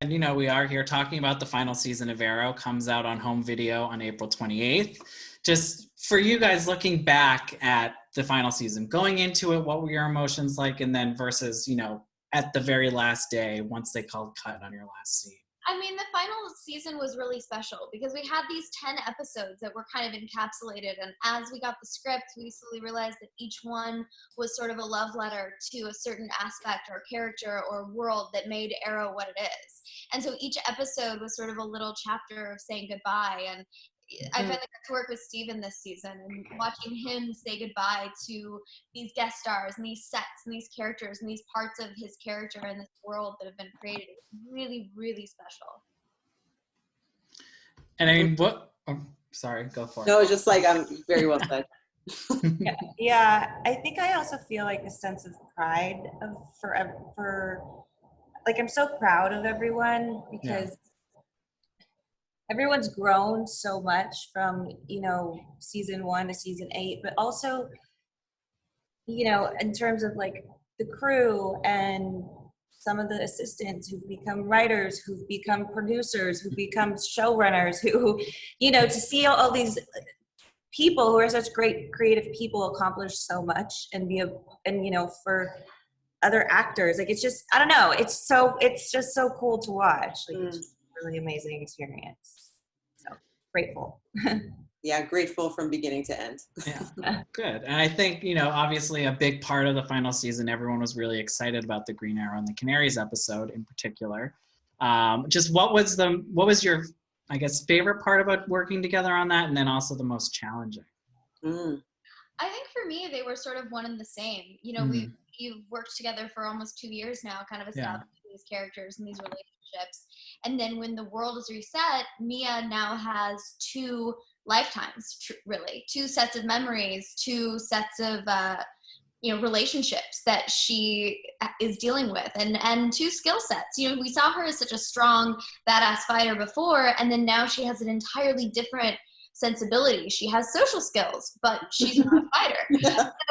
And, we are here talking about the final season of Arrow. Comes out on home video on April 28th. Just for you guys looking back at the final season, going into it, what were your emotions like? And then versus, at the very last day, once they called cut on your last scene. I mean, the final season was really special because we had these 10 episodes that were kind of encapsulated. And as we got the script, we slowly realized that each one was sort of a love letter to a certain aspect or character or world that made Arrow what it is. And so each episode was sort of a little chapter of saying goodbye. And I finally got to work with Steven this season, and watching him say goodbye to these guest stars and these sets and these characters and these parts of his character and this world that have been created is really, really special. And I mean, sorry, go for it. No, just like, I'm very well said. Yeah, I think I also feel like a sense of pride I'm so proud of everyone because everyone's grown so much from, season 1 to season 8, but also, in terms of like the crew and some of the assistants who've become writers, who've become producers, who've become showrunners, who, to see all these people who are such great creative people accomplish so much and for other actors, like, it's just, I don't know, it's just so cool to watch. Like, it's just a really amazing experience. So grateful. Yeah, grateful from beginning to end. Yeah, good. And I think, obviously a big part of the final season, everyone was really excited about the Green Arrow and the Canaries episode in particular. Just what was your, I guess, favorite part about working together on that, and then also the most challenging? I think for me, they were sort of one and the same. We've worked together for almost 2 years now, kind of establishing these characters and these relationships. And then when the world is reset, Mia now has 2 lifetimes, really, 2 sets of memories, 2 sets of relationships that she is dealing with, and 2 skill sets. We saw her as such a strong, badass fighter before, and then now she has an entirely different sensibility. She has social skills, but she's not a fighter.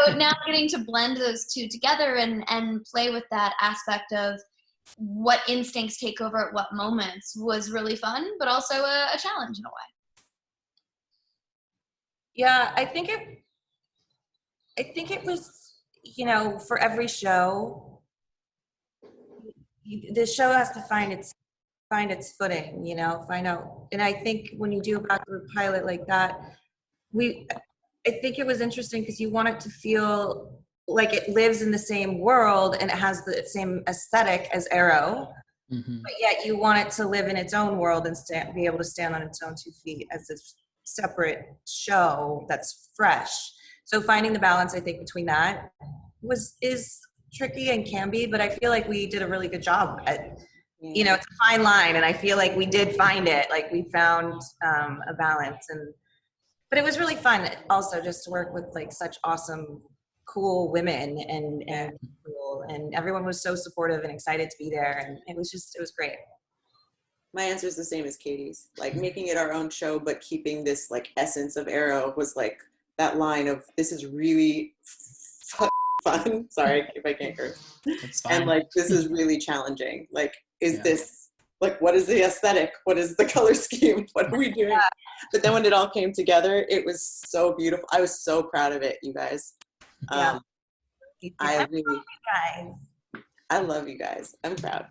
So now getting to blend those 2 together and play with that aspect of what instincts take over at what moments was really fun, but also a challenge in a way. Yeah, I think it was, for every show, the show has to find its footing, find out. And I think when you do a backward pilot like that, I think it was interesting because you want it to feel like it lives in the same world and it has the same aesthetic as Arrow, but yet you want it to live in its own world and be able to stand on its own 2 feet as a separate show that's fresh. So finding the balance, I think, between that is tricky and can be, but I feel like we did a really good job at, it's a fine line, and I feel like we did find it. Like, we found a balance, but it was really fun also just to work with like such awesome, cool women and everyone was so supportive and excited to be there, and it was great. My answer is the same as Katie's. Like, making it our own show, but keeping this like essence of Arrow was like that line of, this is really fun. Sorry if I can't curse. It's fine. And like, this is really challenging. Like, this, like, what is the aesthetic? What is the color scheme? What are we doing? Yeah. But then when it all came together, it was so beautiful. I was so proud of it, you guys. Yeah. I love you guys. I'm proud.